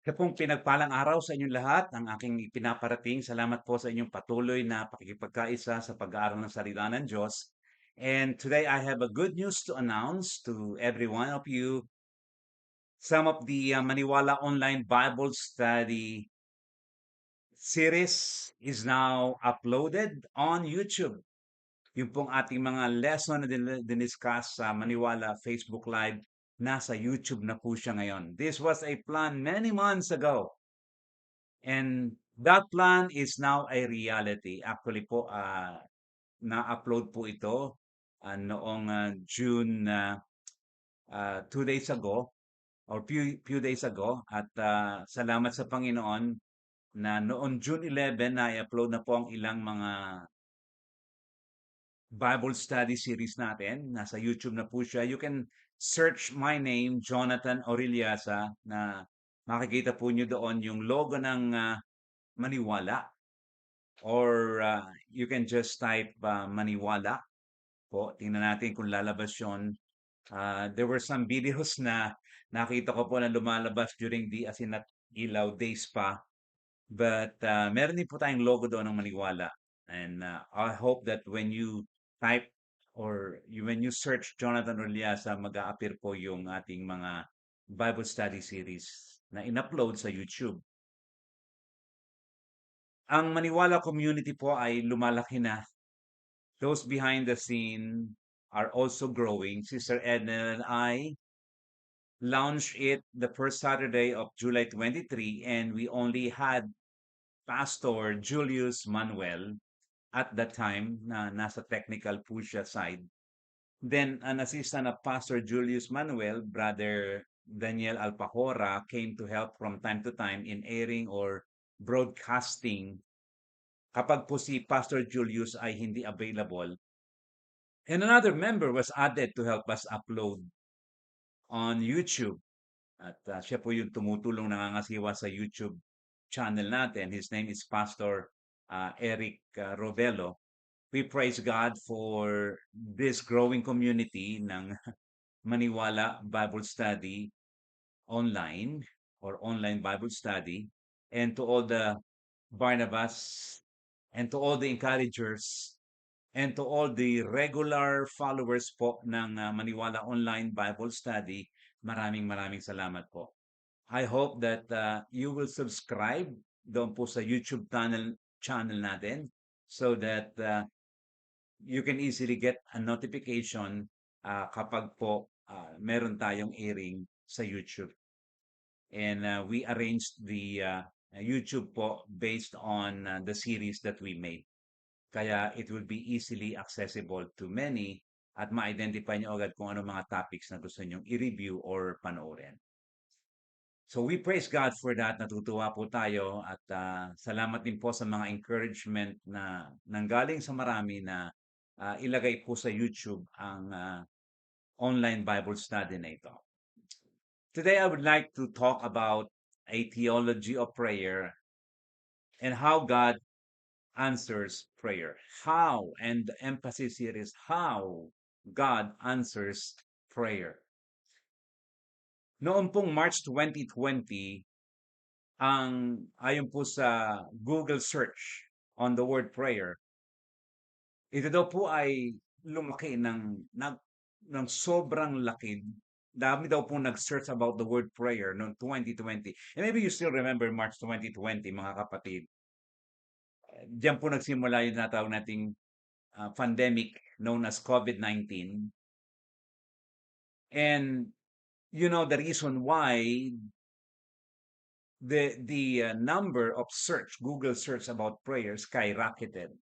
Siya pong pinagpalang araw sa inyong lahat ang aking ipinaparating. Salamat po sa inyong patuloy na pakikipagkaisa sa pag-aaral ng salita ng Diyos. And today I have a good news to announce to every one of you. Some of the Maniwala Online Bible Study series is now uploaded on YouTube. Yung pong ating mga lesson na diniscuss sa Maniwala Facebook Live, nasa YouTube na po siya ngayon. This was a plan many months ago. And that plan is now a reality. Actually po, na-upload po ito noong June 2 days ago or few days ago. At salamat sa Panginoon na noong June 11 na i-upload na po ang ilang mga Bible study series natin. Nasa YouTube na po siya. You can search my name, Jonathan Aureliasa, na makikita po nyo doon yung logo ng Maniwala. Or you can just type Maniwala po. Tingnan natin kung lalabas yun. There were some videos na nakita ko po na lumalabas during the Asinat Ilaw days pa. But meron din po tayong logo doon ng Maniwala. And I hope that when you type or when you search Jonathan Orliasa, mag-a-appear po yung ating mga Bible study series na in-upload sa YouTube. Ang Maniwala community po ay lumalaki na. Those behind the scene are also growing. Sister Edna and I launched it the first Saturday of July 23, and we only had Pastor Julius Manuel at that time na nasa technical po siya side. Then an assistant of Pastor Julius Manuel, Brother Daniel Alpajora, came to help from time to time in airing or broadcasting kapag po si Pastor Julius ay hindi available. And another member was added to help us upload on YouTube. At siya po yung tumutulong nangangasiwa sa YouTube channel natin. His name is Pastor Eric Rovello. We praise God for this growing community ng Maniwala Bible Study online or online Bible study, and to all the Barnabas and to all the encouragers and to all the regular followers po ng Maniwala Online Bible Study, maraming salamat po. I hope that you will subscribe doon po sa YouTube channel natin so that you can easily get a notification kapag po meron tayong airing sa YouTube. And we arranged the YouTube po based on the series that we made. Kaya it will be easily accessible to many at ma-identify nyo agad kung ano mga topics na gusto nyong i-review or panoorin. So we praise God for that. Natutuwa po tayo at salamat din po sa mga encouragement na nanggaling sa marami na ilagay po sa YouTube ang online Bible study na ito. Today I would like to talk about a theology of prayer and how God answers prayer. How, and the emphasis here is how God answers prayer. Noong pong March 2020, ayon po sa Google search on the word prayer, ito daw po ay lumaki ng sobrang laki. Dami daw po nag-search about the word prayer noong 2020. And maybe you still remember March 2020, mga kapatid. Diyan po nagsimula yung natawag nating pandemic known as COVID-19. And you know the reason why the number of Google search about prayer skyrocketed.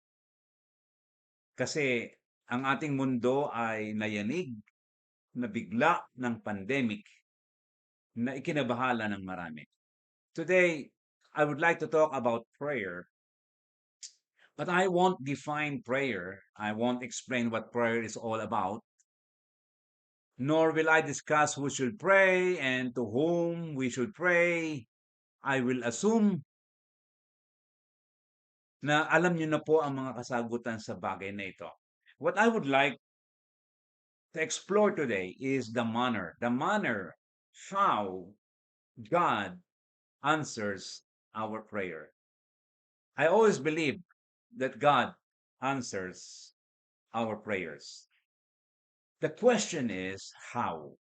Kasi ang ating mundo ay nayanig, nabigla ng pandemic na ikinabahala ng marami. Today, I would like to talk about prayer, but I won't define prayer. I won't explain what prayer is all about. Nor will I discuss who should pray and to whom we should pray. I will assume na alam niyo na po ang mga kasagutan sa bagay na ito. What I would like to explore today is the manner how God answers our prayer. I always believe that God answers our prayers. The question is how?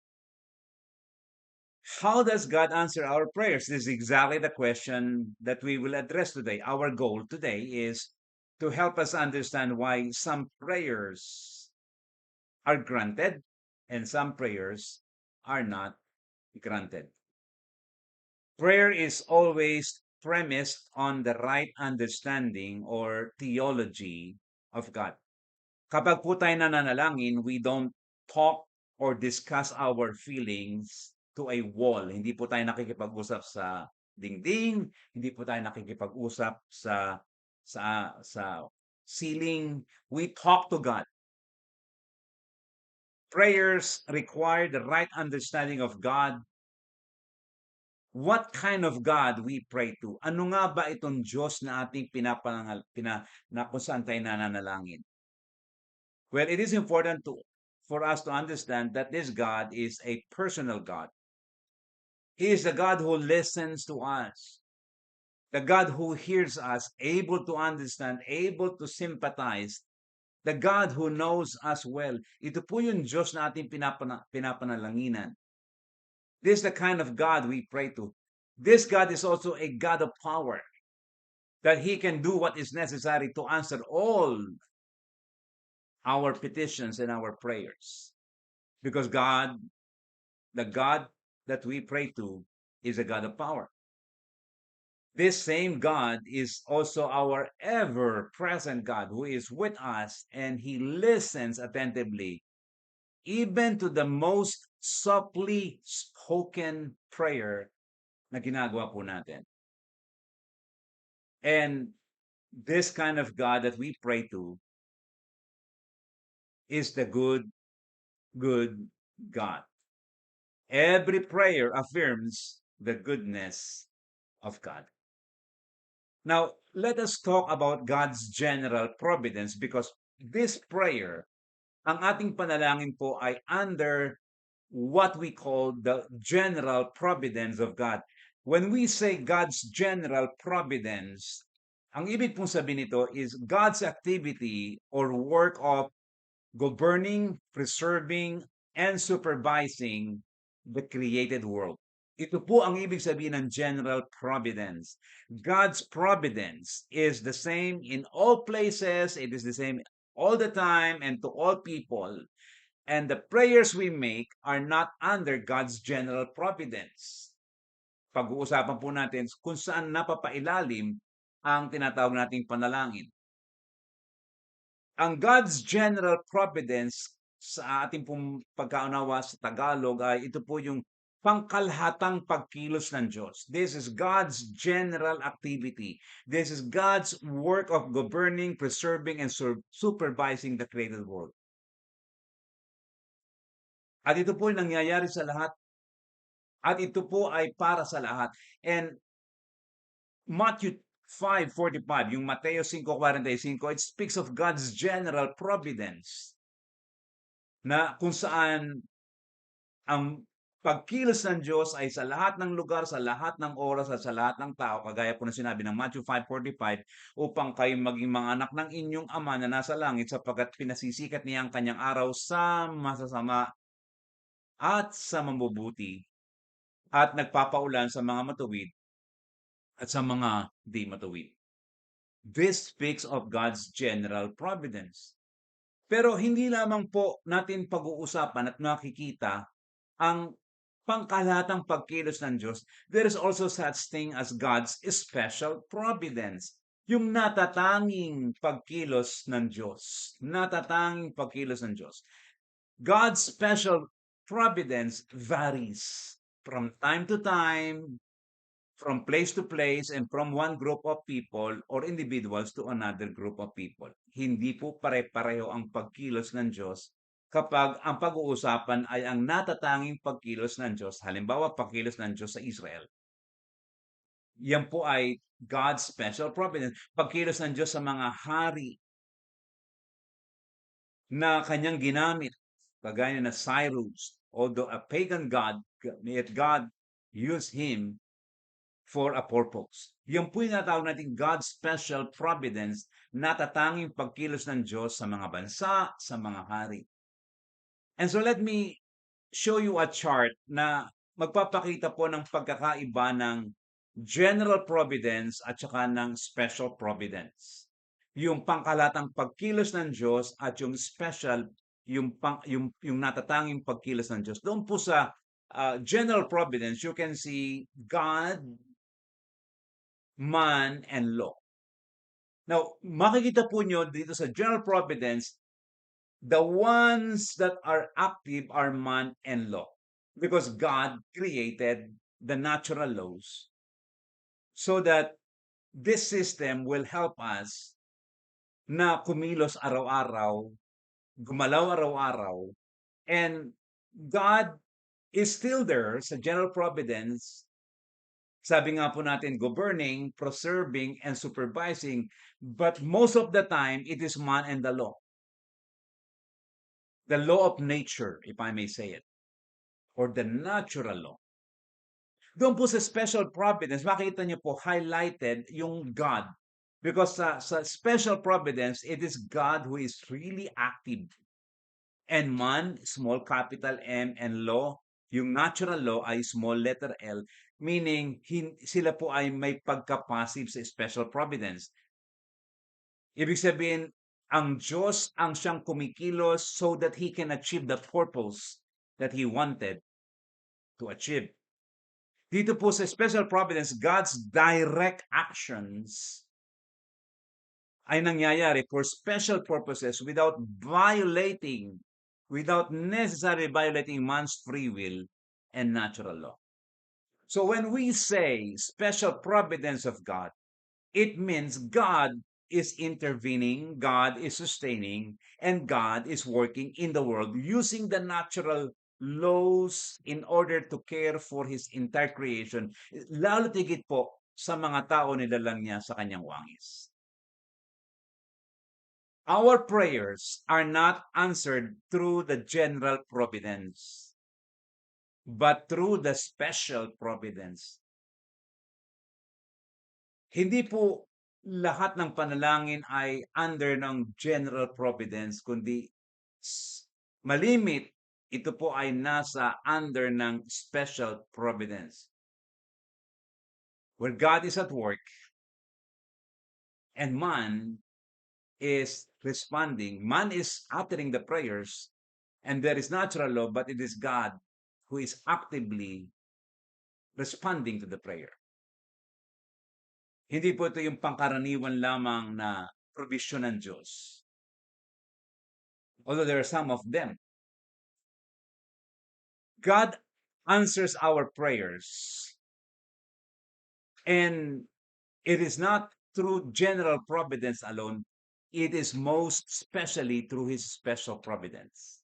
How does God answer our prayers? This is exactly the question that we will address today. Our goal today is to help us understand why some prayers are granted and some prayers are not granted. Prayer is always premised on the right understanding or theology of God. Kapag po tayo nananalangin, we don't talk or discuss our feelings to a wall. Hindi po tayo nakikipag-usap sa dingding, hindi po tayo nakikipag-usap sa ceiling. We talk to God. Prayers require the right understanding of God. What kind of God we pray to? Ano nga ba itong Diyos na ating na kung saan tayo nananalangin? Well, it is important for us to understand that this God is a personal God. He is the God who listens to us, the God who hears us, able to understand, able to sympathize, the God who knows us well. Ito po yung Diyos na ating pinapanalanginan. This is the kind of God we pray to. This God is also a God of power, that He can do what is necessary to answer all our petitions and our prayers. Because the God that we pray to, is a God of power. This same God is also our ever present God who is with us and He listens attentively, even to the most softly spoken prayer na ginagawa po natin. And this kind of God that we pray to is the good, good God. Every prayer affirms the goodness of God. Now, let us talk about God's general providence because this prayer, ang ating panalangin po ay under what we call the general providence of God. When we say God's general providence, ang ibig pong sabihin nito is God's activity or work of governing, preserving, and supervising the created world. Ito po ang ibig sabihin ng general providence. God's providence is the same in all places. It is the same all the time and to all people. And the prayers we make are not under God's general providence. Pag-uusapan po natin kung saan napapailalim ang tinatawag nating panalangin. Ang God's general providence sa ating pong pagkaunawa sa Tagalog ay ito po yung pangkalhatang pagkilos ng Diyos. This is God's general activity. This is God's work of governing, preserving, and supervising the created world. At ito po yung nangyayari sa lahat. At ito po ay para sa lahat. And Matthew 5:45, yung Mateo 5:45, it speaks of God's general providence na kung saan ang pagkilos ng Diyos ay sa lahat ng lugar, sa lahat ng oras, at sa lahat ng tao, kagaya po na sinabi ng Matthew 5:45, upang kayo maging mga anak ng inyong Ama na nasa langit sapagkat pinasisikat niya ang kanyang araw sa masasama at sa mabubuti at nagpapaulan sa mga matuwid at sa mga di matuwid. This speaks of God's general providence. Pero hindi lamang po natin pag-uusapan at nakikita ang pangkalahatang pagkilos ng Diyos. There is also such thing as God's special providence. Yung natatanging pagkilos ng Diyos. Natatanging pagkilos ng Diyos. God's special providence varies from time to time, from place to place, and from one group of people or individuals to another group of people. Hindi po pare-pareho ang pagkilos ng Diyos kapag ang pag-uusapan ay ang natatanging pagkilos ng Diyos. Halimbawa, pagkilos ng Diyos sa Israel. Yan po ay God's special providence. Pagkilos ng Diyos sa mga hari na kanyang ginamit, kagaya na Cyrus, although a pagan god, yet God used him for a purpose. Yan po yung natawag natin God's special providence na tatanging pagkilos ng Diyos sa mga bansa, sa mga hari. And so let me show you a chart na magpapakita po ng pagkakaiba ng general providence at saka ng special providence. Yung pangkalatang pagkilos ng Diyos at yung special, yung natatanging pagkilos ng Diyos. Doon po sa general providence, you can see God, man, and law. Now, makikita po nyo dito sa general providence, the ones that are active are man and law. Because God created the natural laws so that this system will help us na kumilos araw-araw, gumalaw araw-araw, and God is still there sa general providence. Sabi nga po natin, governing, preserving, and supervising, but most of the time, it is man and the law. The law of nature, if I may say it, or the natural law. Doon po sa special providence, makita niyo po highlighted yung God. Because sa special providence, it is God who is really active. And man, small capital M, and law, yung natural law ay small letter L, meaning sila po ay may pagka-passive sa special providence. Ibig sabihin, ang Diyos ang siyang kumikilos so that He can achieve the purpose that He wanted to achieve. Dito po sa special providence, God's direct actions ay nangyayari for special purposes without necessarily violating man's free will and natural law. So when we say special providence of God, it means God is intervening, God is sustaining, and God is working in the world using the natural laws in order to care for His entire creation. Lalo tigit po sa mga tao nilalang niya sa kanyang wangis. Our prayers are not answered through the general providence, but through the special providence. Hindi po lahat ng panalangin ay under ng general providence, kundi malimit, ito po ay nasa under ng special providence. Where God is at work and man is responding. Man is uttering the prayers, and there is natural law, but it is God who is actively responding to the prayer. Hindi po ito yung pangkaraniwan lamang na provision ng Diyos. Although there are some of them. God answers our prayers. And it is not through general providence alone. It is most especially through His special providence.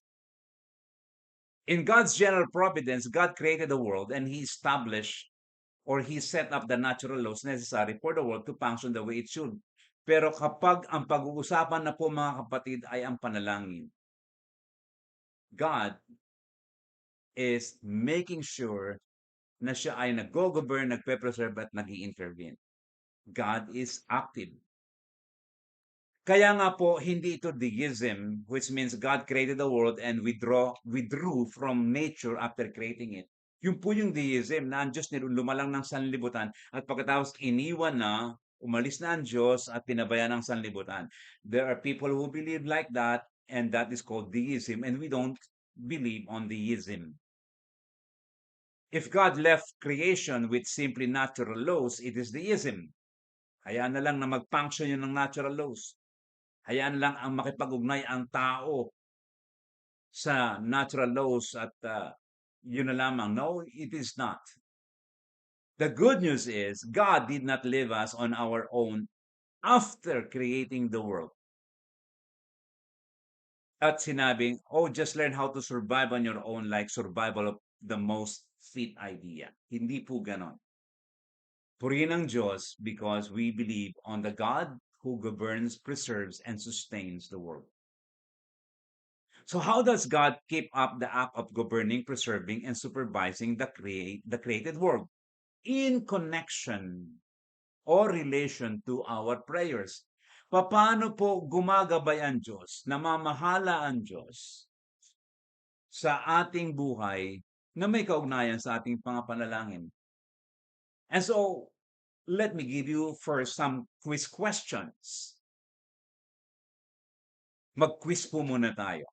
In God's general providence, God created the world and He established or He set up the natural laws necessary for the world to function the way it should. Pero kapag ang pag-uusapan na po mga kapatid ay ang panalangin, God is making sure na siya ay nag-go-govern, nagpe-preserve at nag-i-intervene. God is active. Kaya nga po, hindi ito deism, which means God created the world and withdrew from nature after creating it. Yung po yung deism na ang Diyos lumalang ng sanlibutan at pagkatapos iniwan na, umalis na ang Diyos at pinabayaan ng sanlibutan. There are people who believe like that, and that is called deism, and we don't believe on deism. If God left creation with simply natural laws, it is deism. Hayaan na lang na mag-function yun ng natural laws. Hayaan lang ang makipag-ugnay ang tao sa natural laws at yun na lamang. No, it is not. The good news is God did not leave us on our own after creating the world. At sinabing, oh, just learn how to survive on your own like survival of the most fit idea. Hindi po ganon. Purihin ang Diyos because we believe on the God who governs, preserves, and sustains the world. So how does God keep up the act of governing, preserving, and supervising the created world? in connection or relation to our prayers. Paano po gumagabay ang Diyos, namamahala ang Diyos sa ating buhay na may kaugnayan sa ating pangapanalangin? And so, let me give you first some quiz questions. Mag-quiz po muna tayo.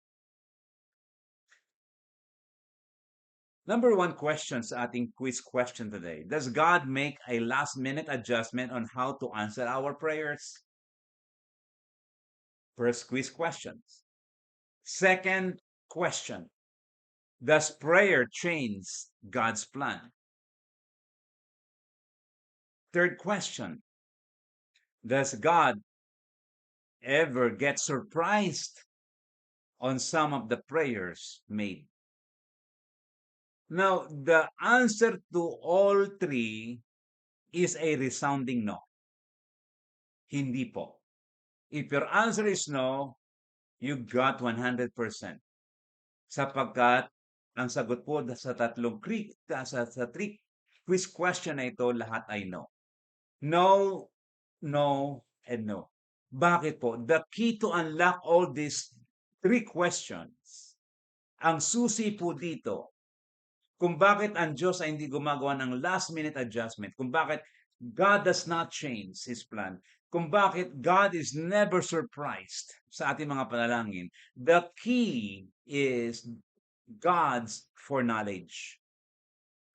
Number one question sa ating quiz question today. Does God make a last-minute adjustment on how to answer our prayers? First quiz questions. Second question. Does prayer change God's plan? Third question. Does God ever get surprised on some of the prayers made? Now, the answer to all three is a resounding no. Hindi po. If your answer is no, you got 100%. Sapagkat ang sagot po sa sa three quiz question na ito, lahat ay no. No, no, and no. Bakit po? The key to unlock all these three questions, ang susi po dito, kung bakit ang Diyos ay hindi gumagawa ng last-minute adjustment, kung bakit God does not change His plan, kung bakit God is never surprised sa ating mga panalangin, the key is God's foreknowledge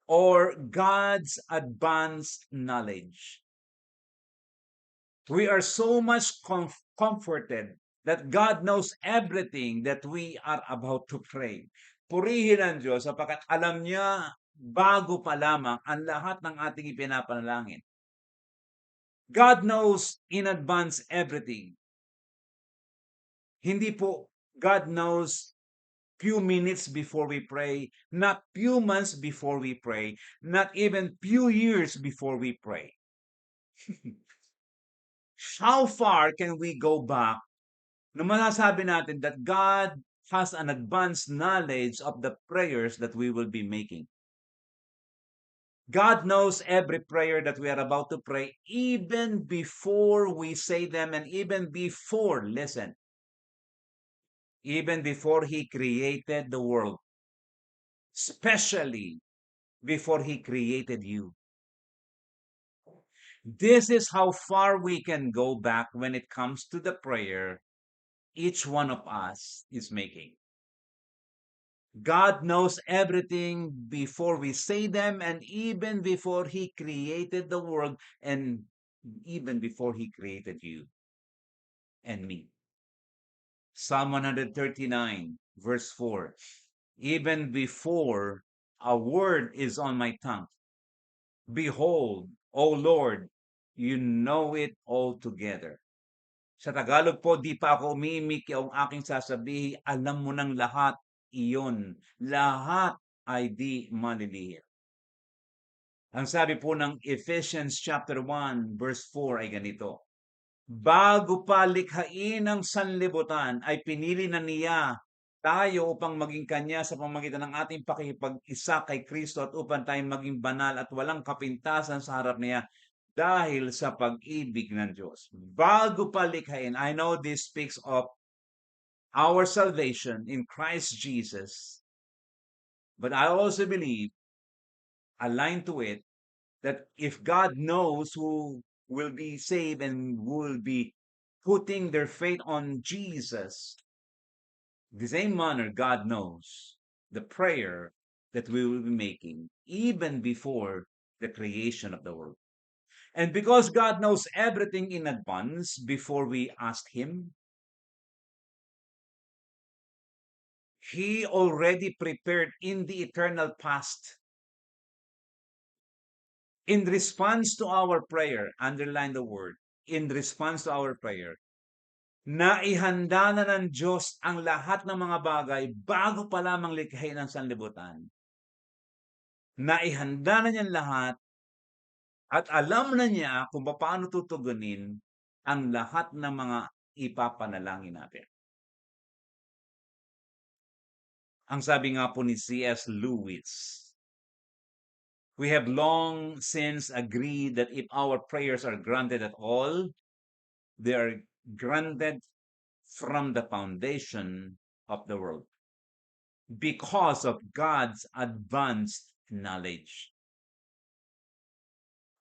or God's advanced knowledge. We are so much comforted that God knows everything that we are about to pray. Purihin ang Diyos sapagkat alam niya bago pa lamang ang lahat ng ating ipinapanalangin. God knows in advance everything. Hindi po God knows few minutes before we pray, not few months before we pray, not even few years before we pray. How far can we go back na masasabi natin that God has an advanced knowledge of the prayers that we will be making? God knows every prayer that we are about to pray even before we say them and even before, listen, even before He created the world, especially before He created you. This is how far we can go back when it comes to the prayer each one of us is making. God knows everything before we say them and even before He created the world and even before He created you and me. Psalm 139 verse 4. Even before a word is on my tongue, behold, O Lord, you know it altogether. Sa Tagalog po, di pa ako umimik ang aking sasabihin, alam mo ng lahat iyon. Lahat ay di malilihim. Ang sabi po ng Ephesians chapter 1 verse 4 ay ganito. Bago pa likhain ang sanlibutan ay pinili na niya tayo upang maging kanya sa pamamagitan ng ating pakikipag-isa kay Kristo at upang tayong maging banal at walang kapintasan sa harap niya dahil sa pag-ibig ng Diyos. Bago pa likhain, I know this speaks of our salvation in Christ Jesus. But I also believe, aligned to it, that if God knows who will be saved and will be putting their faith on Jesus, the same manner God knows the prayer that we will be making even before the creation of the world. And because God knows everything in advance before we ask Him, He already prepared in the eternal past. In response to our prayer, underline the word, in response to our prayer, naihanda na ng Diyos ang lahat ng mga bagay bago pa lamang likhain ang sanlibutan. Naihanda na niyan lahat at alam na niya kung paano tutugunin ang lahat ng mga ipapanalangin natin. Ang sabi nga po ni C.S. Lewis, We have long since agreed that if our prayers are granted at all, they are granted from the foundation of the world because of God's advanced knowledge.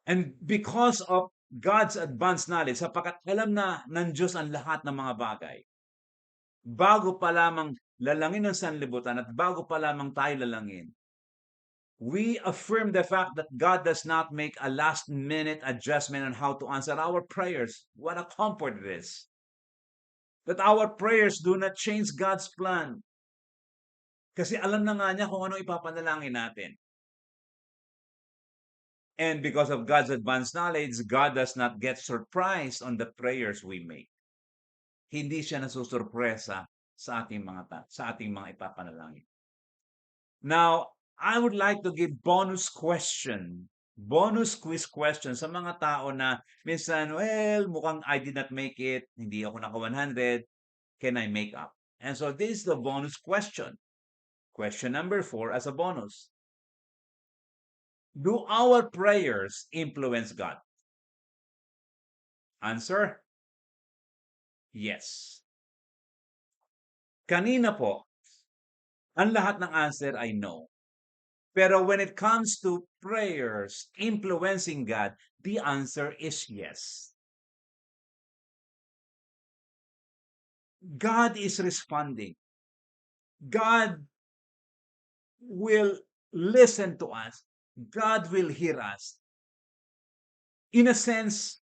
And because of God's advanced knowledge, sapagkat alam na ng Diyos ang lahat ng mga bagay, bago pa lamang lalangin ng sanlibutan at bago pa lamang tayo lalangin, we affirm the fact that God does not make a last-minute adjustment on how to answer our prayers. What a comfort it is. That our prayers do not change God's plan. Kasi alam na nga niya kung ano ipapanalangin natin. And because of God's advanced knowledge, God does not get surprised on the prayers we make. Hindi siya nasusurpresa sa ating mga ipapanalangin. Now, I would like to give bonus quiz question sa mga tao na minsan, well, mukhang I did not make it, hindi ako naka 100, can I make up? And so this is the bonus question. Question number 4 as a bonus. Do our prayers influence God? Answer? Yes. Kanina po, ang lahat ng answer ay no. Pero when it comes to prayers influencing God, the answer is yes. God is responding. God will listen to us. God will hear us. In a sense,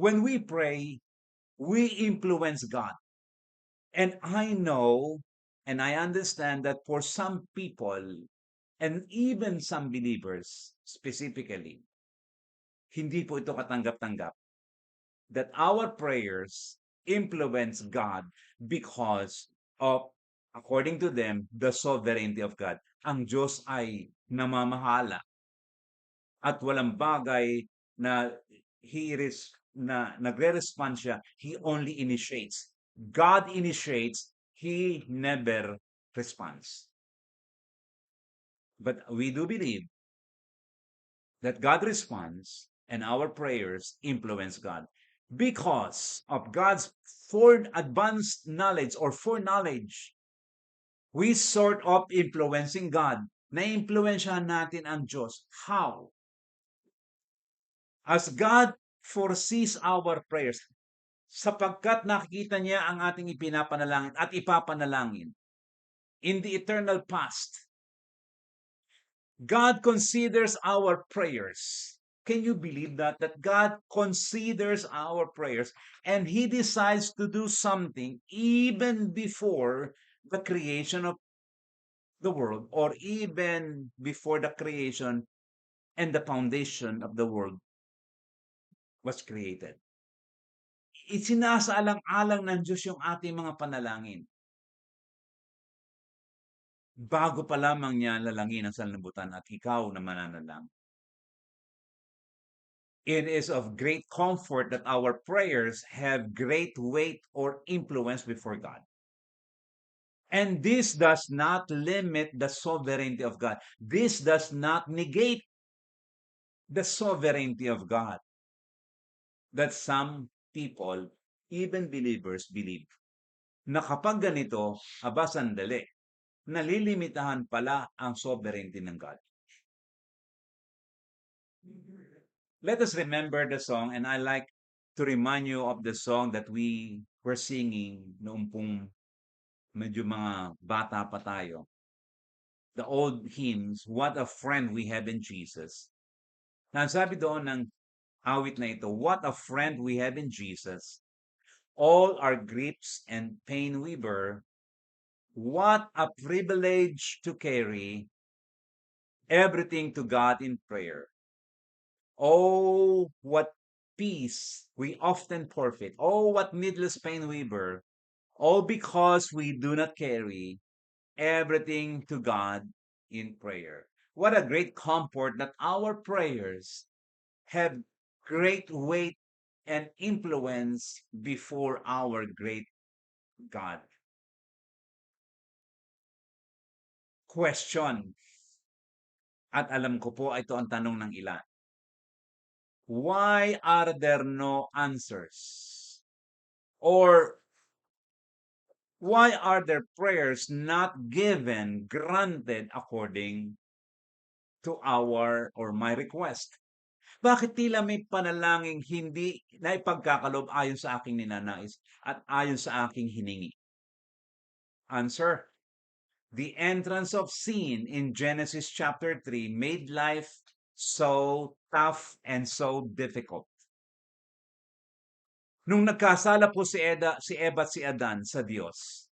when we pray, we influence God. And I know and I understand that for some people, and even some believers specifically, hindi po ito katanggap-tanggap that our prayers influence God because of, according to them, the sovereignty of God. Ang Diyos ay namamahala at walang bagay na nagre-respond siya. He only initiates. God initiates, He never responds. But we do believe that God responds and our prayers influence God because of God's advanced knowledge or foreknowledge. We sort of influencing God. Na-influensyahan natin ang Diyos. How? As God foresees our prayers, sapagkat nakikita niya ang ating ipinapanalangin at ipapanalangin in the eternal past, God considers our prayers. Can you believe that? That God considers our prayers and He decides to do something even before the creation of the world or even before the creation and the foundation of the world was created. Isinasaalang-alang ng Diyos yung ating mga panalangin. Bago pa lamang niya lalangin ang sanlibutan at ikaw na mananalang. It is of great comfort that our prayers have great weight or influence before God. And this does not limit the sovereignty of God. This does not negate the sovereignty of God that some people, even believers, believe. Na kapag ganito, aba sandali, nalilimitahan pala ang sovereignty ng God. Let us remember the song, and I like to remind you of the song that we were singing noong pong medyo mga bata pa tayo. The old hymns, What a Friend We Have in Jesus. Na sabi doon ng awit na ito, What a friend we have in Jesus. All our griefs and pain we bear. What a privilege to carry everything to God in prayer. Oh, what peace we often forfeit. Oh, what needless pain we bear. All because we do not carry everything to God in prayer. What a great comfort that our prayers have great weight and influence before our great God. Question. At alam ko po, ito ang tanong ng ilan. Why are there no answers? Or why are their prayers not given, granted according to our or my request? Bakit tila may panalangin hindi naipagkakalob ayon sa aking ninanais at ayon sa aking hiningi? Answer: the entrance of sin in Genesis chapter 3 made life so tough and so difficult. Nung nagkasala po si Eva at si Adan sa Diyos,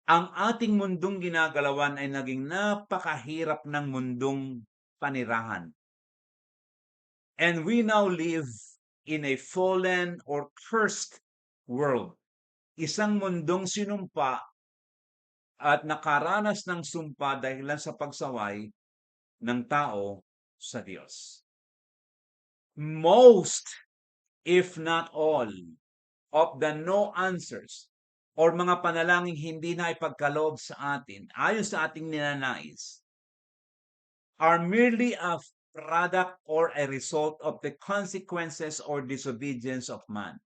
ang ating mundong ginagalawan ay naging napakahirap ng mundong panirahan. And we now live in a fallen or cursed world. Isang mundong sinumpa at nakaranas ng sumpa dahilan sa pagsaway ng tao sa Diyos. Most, if not all, of the no answers or mga panalangin hindi na ipagkaloob sa atin, ayon sa ating ninanais, are merely a product or a result of the consequences or disobedience of man.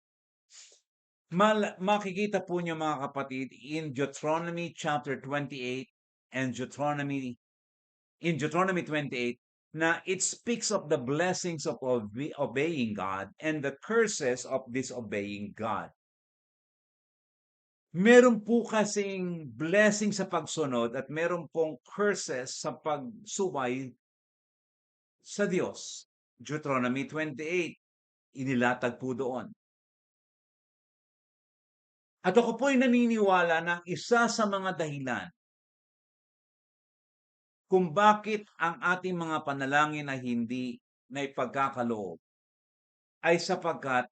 Makikita po niyo mga kapatid in Deuteronomy chapter 28 and in Deuteronomy 28 na it speaks of the blessings of obeying God and the curses of disobeying God. Meron po kasing blessing sa pagsunod at meron pong curses sa pagsuway sa Diyos. Deuteronomy 28, inilatag po doon. At ako po'y naniniwala na isa sa mga dahilan kung bakit ang ating mga panalangin ay hindi na ipagkakaloob ay sapagkat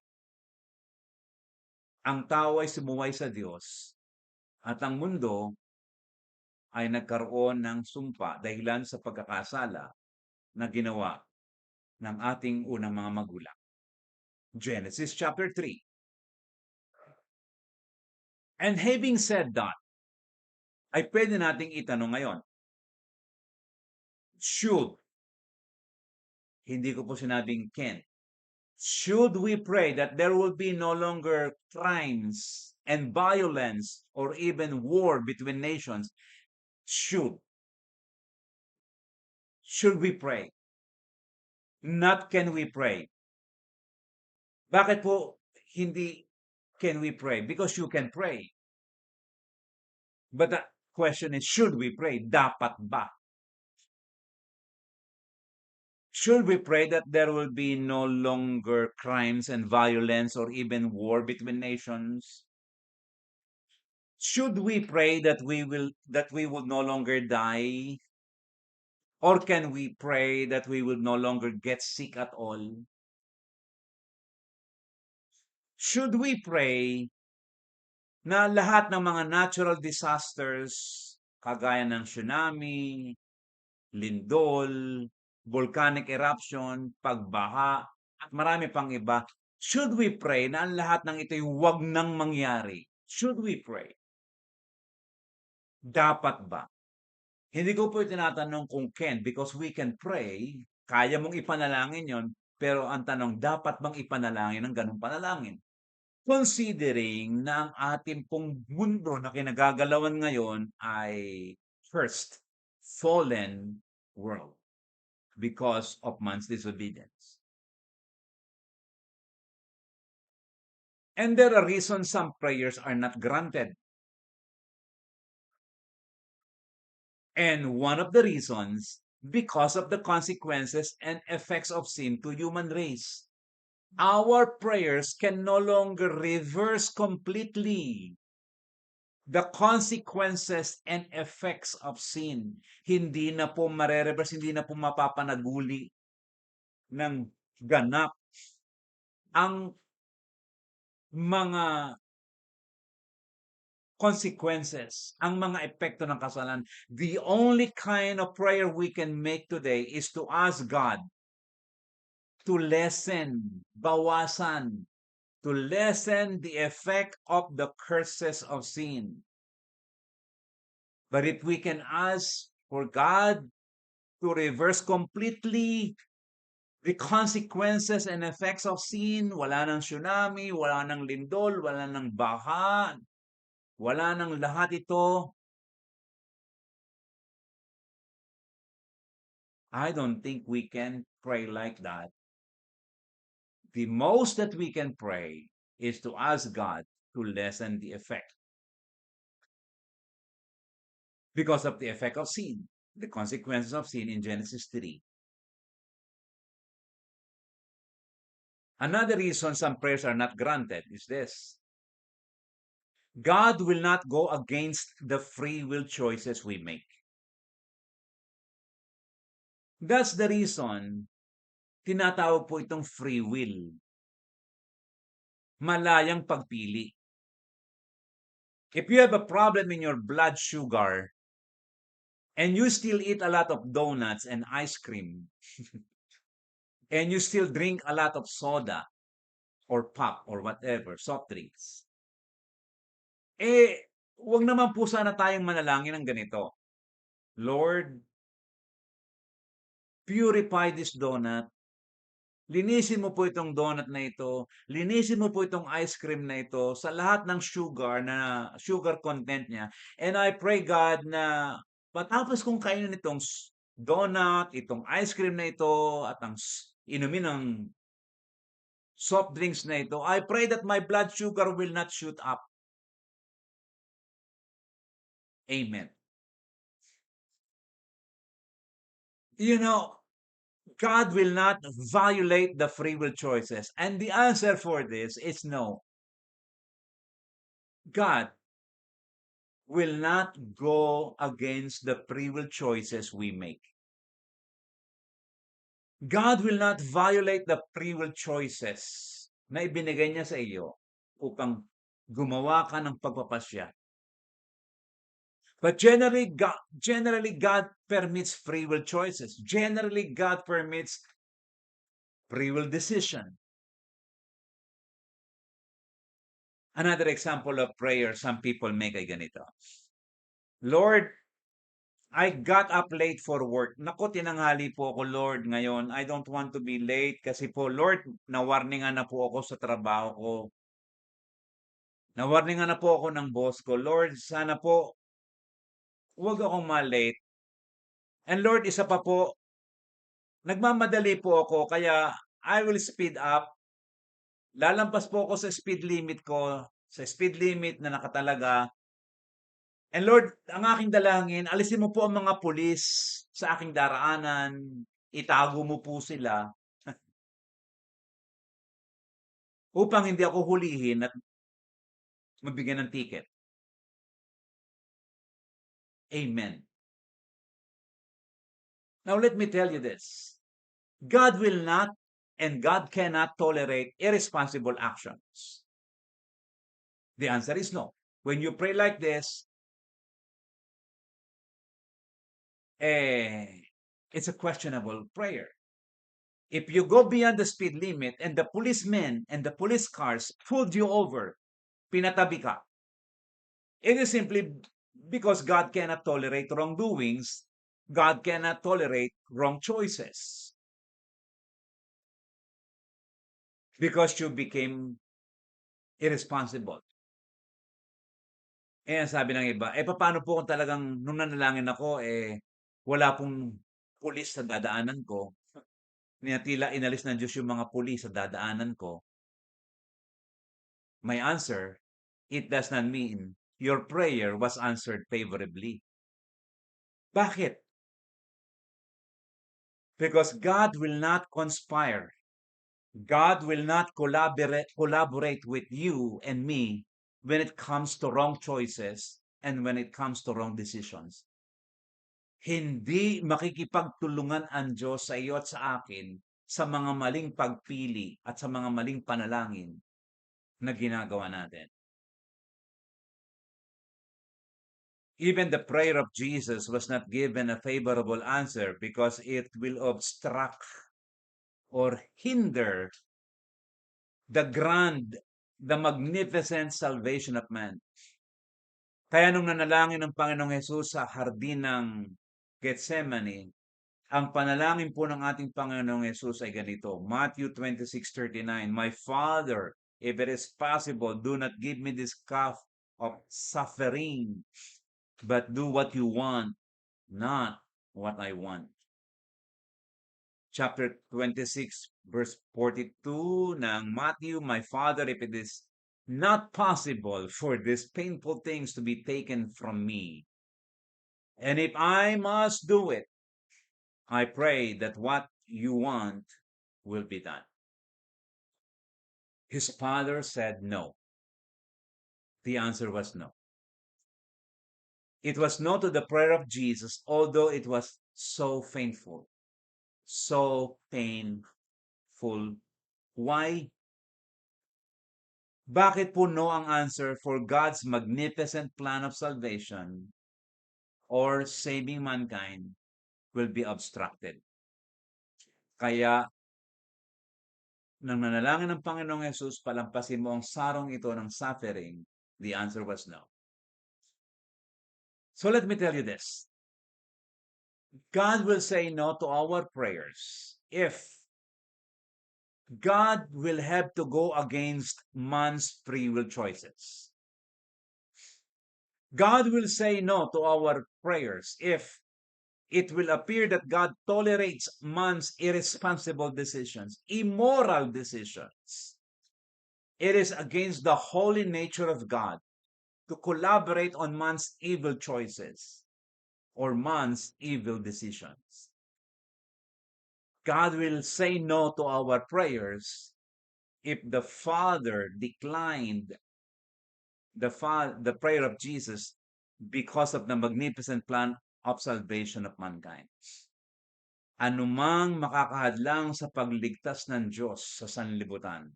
ang tao ay sumuway sa Diyos at ang mundo ay nagkaroon ng sumpa dahilan sa pagkakasala na ginawa ng ating unang mga magulang. Genesis chapter 3. And having said that, ay pwede nating itanong ngayon, should, hindi ko po sinabing can, should we pray that there will be no longer crimes and violence or even war between nations? Should we pray? Not can we pray. Bakit po hindi can we pray? Because you can pray. But the question is, should we pray? Dapat ba? Should we pray that there will be no longer crimes and violence or even war between nations? Should we pray that we would no longer die? Or can we pray that we will no longer get sick at all? Should we pray na lahat ng mga natural disasters, kagaya ng tsunami, lindol, volcanic eruption, pagbaha, at marami pang iba, should we pray na ang lahat ng ito'y huwag nang mangyari? Should we pray? Dapat ba? Hindi ko po tinatanong kung can, because we can pray, kaya mong ipanalangin yon, pero ang tanong, dapat bang ipanalangin ang ganung panalangin? Considering na ang ating pong mundo na kinagagalawan ngayon ay first, fallen world because of man's disobedience. And there are reasons some prayers are not granted. And one of the reasons, because of the consequences and effects of sin to human race. Our prayers can no longer reverse completely the consequences and effects of sin. Hindi na po marereverse, hindi na po mapapanaguli ng ganap ang mga consequences, ang mga epekto ng kasalanan. The only kind of prayer we can make today is to ask God to lessen, bawasan, to lessen the effect of the curses of sin. But if we can ask for God to reverse completely the consequences and effects of sin. Wala nang tsunami, wala nang lindol, wala nang baha, wala nang lahat ito. I don't think we can pray like that. The most that we can pray is to ask God to lessen the effect because of the effect of sin, the consequences of sin in Genesis 3. Another reason some prayers are not granted is this: God will not go against the free will choices we make. That's the reason tinatawag po itong free will. Malayang pagpili. If you have a problem in your blood sugar and you still eat a lot of donuts and ice cream, and you still drink a lot of soda or pop or whatever, soft drinks, wag naman po sana tayong manalangin ng ganito: Lord, purify this donut. Linisin mo po itong donut na ito. Linisin mo po itong ice cream na ito sa lahat ng sugar content niya. And I pray, God, na matapos kong kainin itong donut, itong ice cream na ito, at ang inumin ng soft drinks na ito, I pray that my blood sugar will not shoot up. Amen. You know, God will not violate the free will choices. And the answer for this is no. God will not go against the free will choices we make. God will not violate the free will choices na ibinigay niya sa iyo upang gumawa ka ng pagpapasya. But generally, God permits free will choices. Generally, God permits free will decision. Another example of prayer some people make ay ganito: Lord, I got up late for work. Naku, tinanghali po ako, Lord, ngayon. I don't want to be late kasi po, Lord, na-warningan na po ako sa trabaho ko. Na-warningan na po ako ng boss ko. Lord, sana po, huwag akong ma-late. And Lord, isa pa po, nagmamadali po ako, kaya I will speed up. Lalampas po ako sa speed limit ko, sa speed limit na nakatalaga. And Lord, ang aking dalangin, alisin mo po ang mga pulis sa aking daraanan. Itago mo po sila upang hindi ako hulihin at mabigyan ng ticket. Amen. Now let me tell you this. God will not and God cannot tolerate irresponsible actions. The answer is no. When you pray like this, it's a questionable prayer. If you go beyond the speed limit and the policemen and the police cars pulled you over, pinatabi ka, it is simply because God cannot tolerate wrongdoings. God cannot tolerate wrong choices. Because you became irresponsible. Sabi ng iba, paano po kung talagang nung nanalangin ako, wala pong pulis sa dadaanan ko, na tila inalis ng Diyos yung mga pulis sa dadaanan ko. My answer, it does not mean your prayer was answered favorably. Bakit? Because God will not conspire. God will not collaborate with you and me when it comes to wrong choices and when it comes to wrong decisions. Hindi makikipagtulungan ang Diyos sa iyo at sa akin sa mga maling pagpili at sa mga maling panalangin na ginagawa natin. Even the prayer of Jesus was not given a favorable answer because it will obstruct or hinder the magnificent salvation of man. Kaya nung nanalangin ng Panginoong Hesus sa hardin ng Gethsemane, Ang panalangin po ng ating Panginoong Yesus ay ganito, Matthew 26:39, My Father, if it is possible, do not give me this cup of suffering, but do what you want, not what I want. Chapter 26, verse 42 ng Matthew, My Father, if it is not possible for these painful things to be taken from me, and if I must do it, I pray that what you want will be done. His father said no. The answer was no. It was no to the prayer of Jesus, although it was so painful. So painful. Why? Bakit po no ang answer for God's magnificent plan of salvation or saving mankind will be obstructed? Kaya nang nanalangin ng Panginoong Yesus, palampasin mo ang sarong ito ng suffering, the answer was no. So let me tell you this. God will say no to our prayers if God will have to go against man's free will choices. God will say no to our prayers if it will appear that God tolerates man's irresponsible decisions, immoral decisions. It is against the holy nature of God to collaborate on man's evil choices or man's evil decisions. God will say no to our prayers if the Father declined the prayer of Jesus because of the magnificent plan of salvation of mankind. Anumang makakahadlang sa pagligtas ng Diyos sa sanlibutan,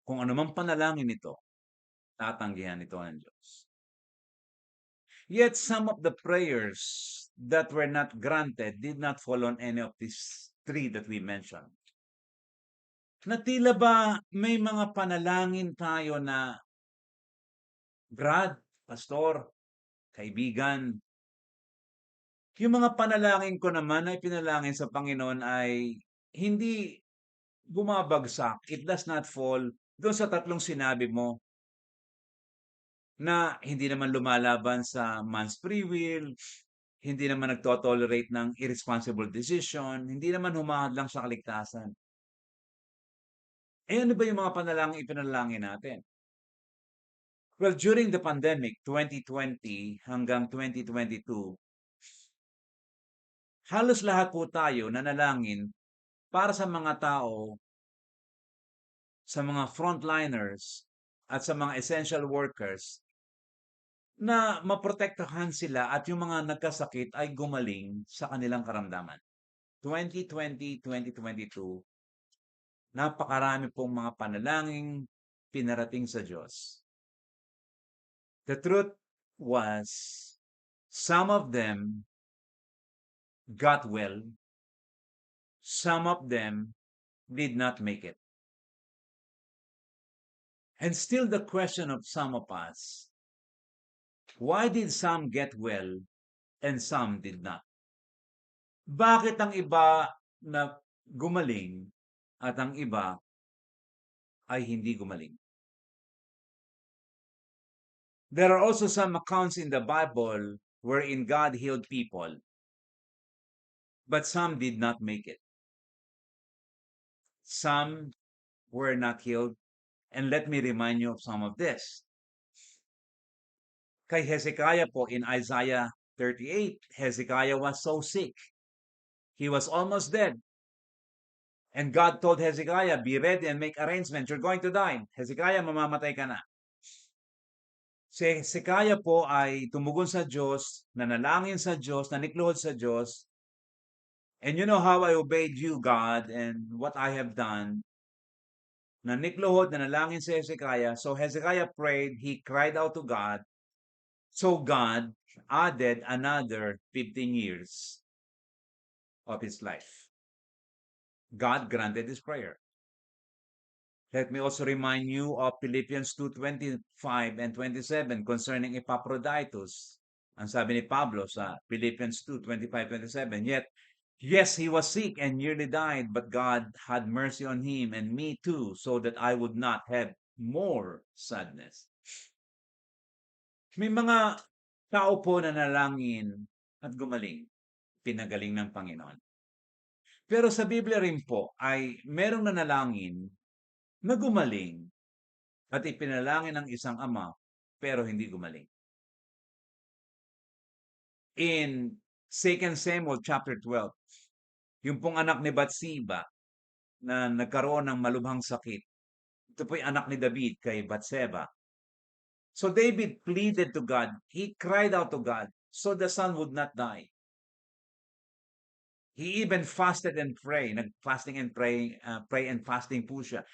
kung anumang panalangin ito, tatanggihan ito ng Diyos. Yet some of the prayers that were not granted did not fall on any of these three that we mentioned. Na tila ba may mga panalangin tayo na, Brad, Pastor, kaibigan, yung mga panalangin ko naman ay pinalangin sa Panginoon ay hindi bumabagsak. It does not fall doon sa tatlong sinabi mo na hindi naman lumalaban sa man's free will, hindi naman nagto-tolerate ng irresponsible decision, hindi naman humahadlang sa kaligtasan. Eh ano ba yung mga panalangin ipinalangin natin? Well, during the pandemic, 2020 hanggang 2022, halos lahat po tayo nanalangin para sa mga tao, sa mga frontliners, at sa mga essential workers na maprotektahan sila at yung mga nagkasakit ay gumaling sa kanilang karamdaman. 2020, 2022, napakarami pong mga panalangin pinarating sa Diyos. The truth was, some of them got well, some of them did not make it. And still the question of some of us, why did some get well and some did not? Bakit ang iba na gumaling at ang iba ay hindi gumaling? There are also some accounts in the Bible wherein God healed people, but some did not make it. Some were not healed, and let me remind you of some of this. Kay Hezekiah po in Isaiah 38, Hezekiah was so sick. He was almost dead. And God told Hezekiah, be ready and make arrangements. You're going to die. Hezekiah, mamamatay ka na. Si Hezekiah po ay tumugon sa Diyos, nanalangin sa Diyos, nanikluhod sa Diyos. And you know how I obeyed you, God, and what I have done. Nanikluhod, nanalangin si Hezekiah. So Hezekiah prayed, he cried out to God. So God added another 15 years of his life. God granted his prayer. Let me also remind you of Philippians 2:25 and 27 concerning Epaphroditus. Ang sabi ni Pablo sa Philippians 2:25-27, yet, yes, he was sick and nearly died, but God had mercy on him and me too, so that I would not have more sadness. May mga tao po na nalangin at gumaling, pinagaling ng Panginoon. Pero sa Biblia rin po ay merong nanalangin na gumaling at ipinalangin ng isang ama pero hindi gumaling. In 2 Samuel chapter 12, yung pong anak ni Bathsheba na nagkaroon ng malubhang sakit. Ito po yung anak ni David kay Bathsheba. So David pleaded to God. He cried out to God so the son would not die. He even fasted and prayed. Nag-fasting and pray and fasting po siya.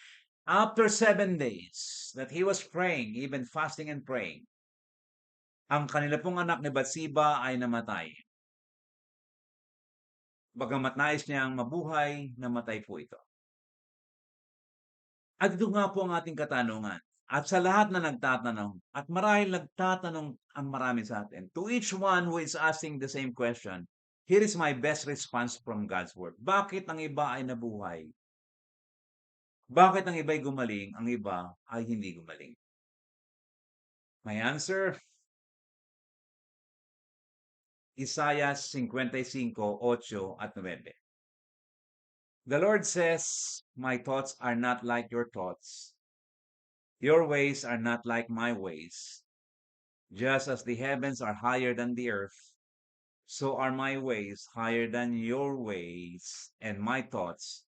After 7 days that he was praying, even fasting and praying, ang kanila pong anak ni Bathsheba ay namatay. Bagamat nais niyang mabuhay, namatay po ito. At ito nga po ang ating katanungan. At sa lahat na nagtatanong, at marahil nagtatanong ang marami sa atin, to each one who is asking the same question, here is my best response from God's Word. Bakit ang iba ay nabuhay? Bakit ang iba ay gumaling, ang iba ay hindi gumaling? My answer, Isaiah 55:8-9. The Lord says, my thoughts are not like your thoughts. Your ways are not like my ways. Just as the heavens are higher than the earth, so are my ways higher than your ways, and my thoughts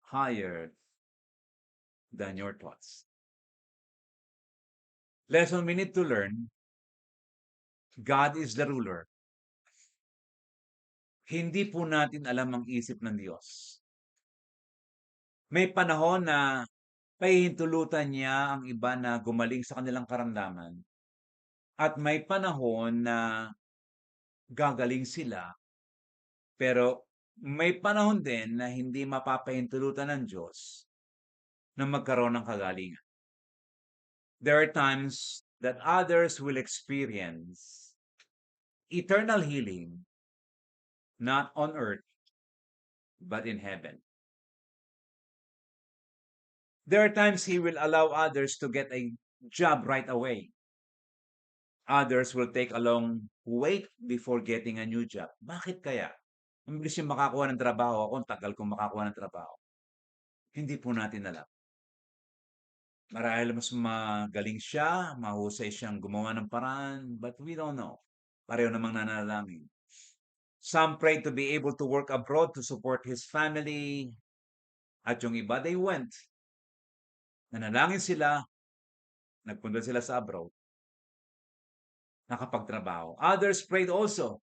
higher than your thoughts. Lesson we need to learn, God is the ruler. Hindi po natin alam ang isip ng Diyos. May panahon na pahihintulutan niya ang iba na gumaling sa kanilang karamdaman. At may panahon na gagaling sila, pero may panahon din na hindi mapapahintulutan ng Diyos na magkaroon ng kagalingan. There are times that others will experience eternal healing, not on earth, but in heaven. There are times He will allow others to get a job right away. Others will take a long wait before getting a new job. Bakit kaya? Ang bilis yung makakuha ng trabaho. Ako, ang tagal kong makakuha ng trabaho. Hindi po natin alam. Marahil mas magaling siya, mahusay siyang gumawa ng paraan, but we don't know. Pareho namang nanalangin. Some prayed to be able to work abroad to support his family. At yung iba, they went. Nanalangin sila, nagpunta sila sa abroad, nakapagtrabaho. Others prayed also.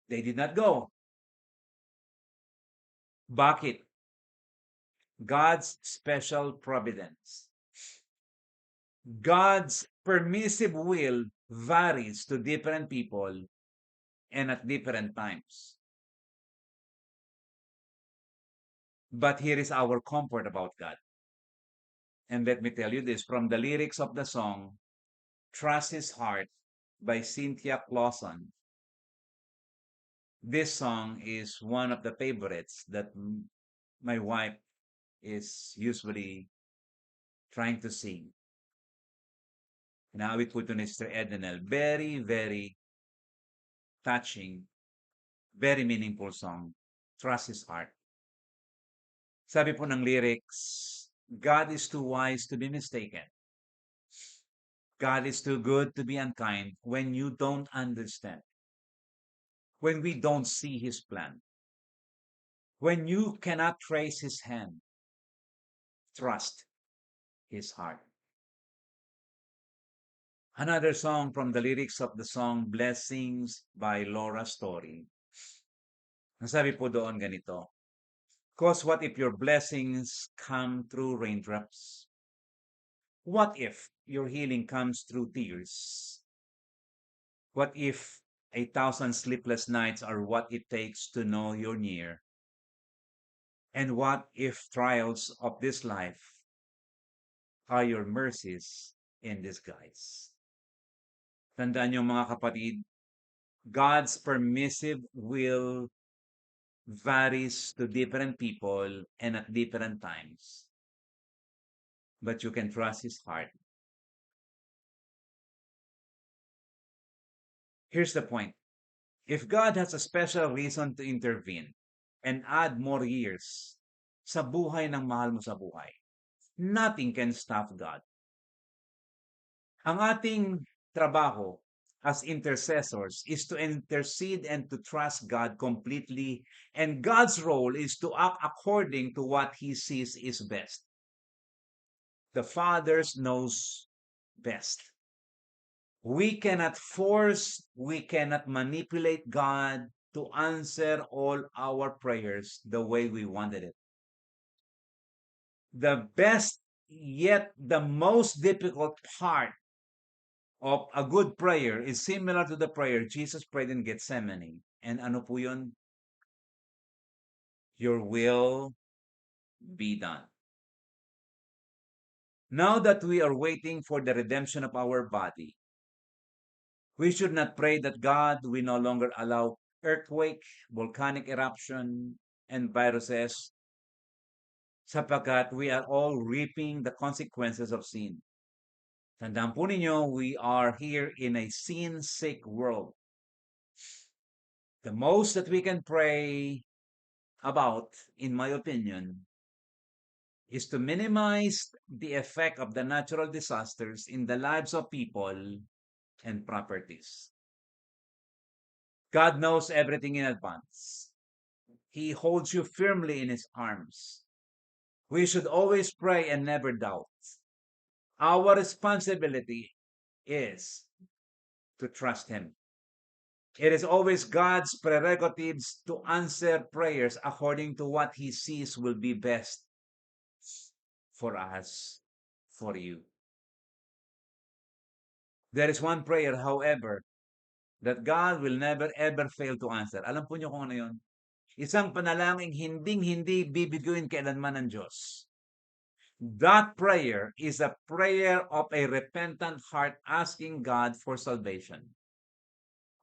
They did not go. Bakit? God's special providence. God's permissive will varies to different people and at different times. But here is our comfort about God. And let me tell you this from the lyrics of the song, Trust His Heart by Cynthia Clausen. This song is one of the favorites that my wife is usually trying to sing. Naawit po ito ni Sister Edenel. Very, very touching, very meaningful song. Trust His Heart. Sabi po ng lyrics, God is too wise to be mistaken. God is too good to be unkind when you don't understand. When we don't see His plan. When you cannot trace His hand. Trust His heart. Another song from the lyrics of the song Blessings by Laura Story. Ang sabi po doon ganito, "'Cause what if your blessings come through raindrops? What if your healing comes through tears? What if 1,000 sleepless nights are what it takes to know you're near? And what if trials of this life are your mercies in disguise?" Tandaan niyo mga kapatid, God's permissive will varies to different people and at different times. But you can trust His heart. Here's the point. If God has a special reason to intervene and add more years sa buhay ng mahal mo sa buhay, nothing can stop God. Ang ating trabaho as intercessors is to intercede and to trust God completely, and God's role is to act according to what He sees is best. The Father knows best. We cannot force, we cannot manipulate God to answer all our prayers the way we wanted it. The best, yet the most difficult part of a good prayer is similar to the prayer Jesus prayed in Gethsemane. And ano po yun? Your will be done. Now that we are waiting for the redemption of our body, we should not pray that God will no longer allow earthquake, volcanic eruption, and viruses sapagkat we are all reaping the consequences of sin. Tandaan po ninyo, we are here in a sin-sick world. The most that we can pray about, in my opinion, is to minimize the effect of the natural disasters in the lives of people and properties. God knows everything in advance. He holds you firmly in His arms. We should always pray and never doubt. Our responsibility is to trust Him. It is always God's prerogatives to answer prayers according to what He sees will be best for us, for you. There is one prayer, however, that God will never ever fail to answer. Alam po niyo kung ano yun? Isang panalangin hinding-hindi bibiguin kailanman ng Diyos. That prayer is a prayer of a repentant heart asking God for salvation.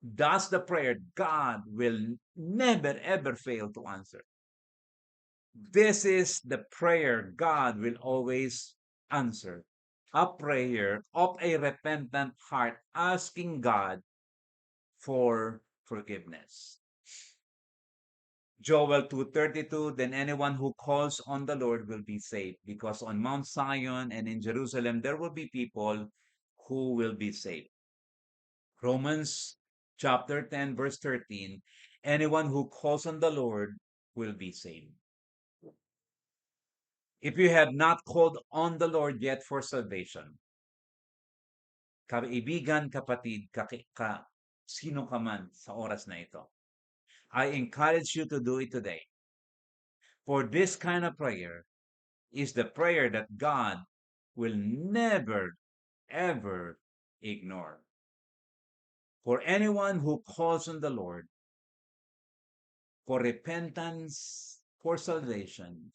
That's the prayer God will never ever fail to answer. This is the prayer God will always answer. A prayer of a repentant heart asking God for forgiveness. Joel 2:32, then anyone who calls on the Lord will be saved, because on Mount Zion and in Jerusalem there will be people who will be saved. Romans chapter 10 verse 13, anyone who calls on the Lord will be saved. If you have not called on the Lord yet for salvation, kaibigan, kapatid, sino ka man sa oras na ito, I encourage you to do it today. For this kind of prayer is the prayer that God will never, ever ignore. For anyone who calls on the Lord for repentance, for salvation,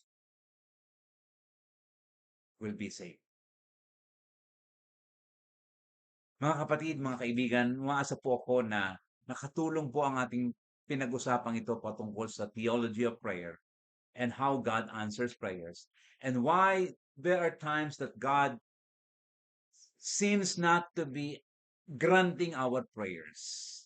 will be saved. Mga kapatid, mga kaibigan, umaasa po ako na nakatulong po ang ating pinag-usapang ito patungkol sa theology of prayer and how God answers prayers and why there are times that God seems not to be granting our prayers.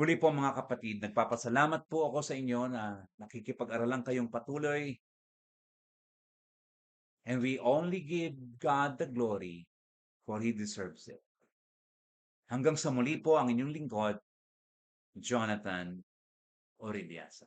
Muli po mga kapatid, nagpapasalamat po ako sa inyo na nakikipag-aralan kayong patuloy, and we only give God the glory for He deserves it. Hanggang sa muli po ang inyong lingkod, Jonathan Oribiasa.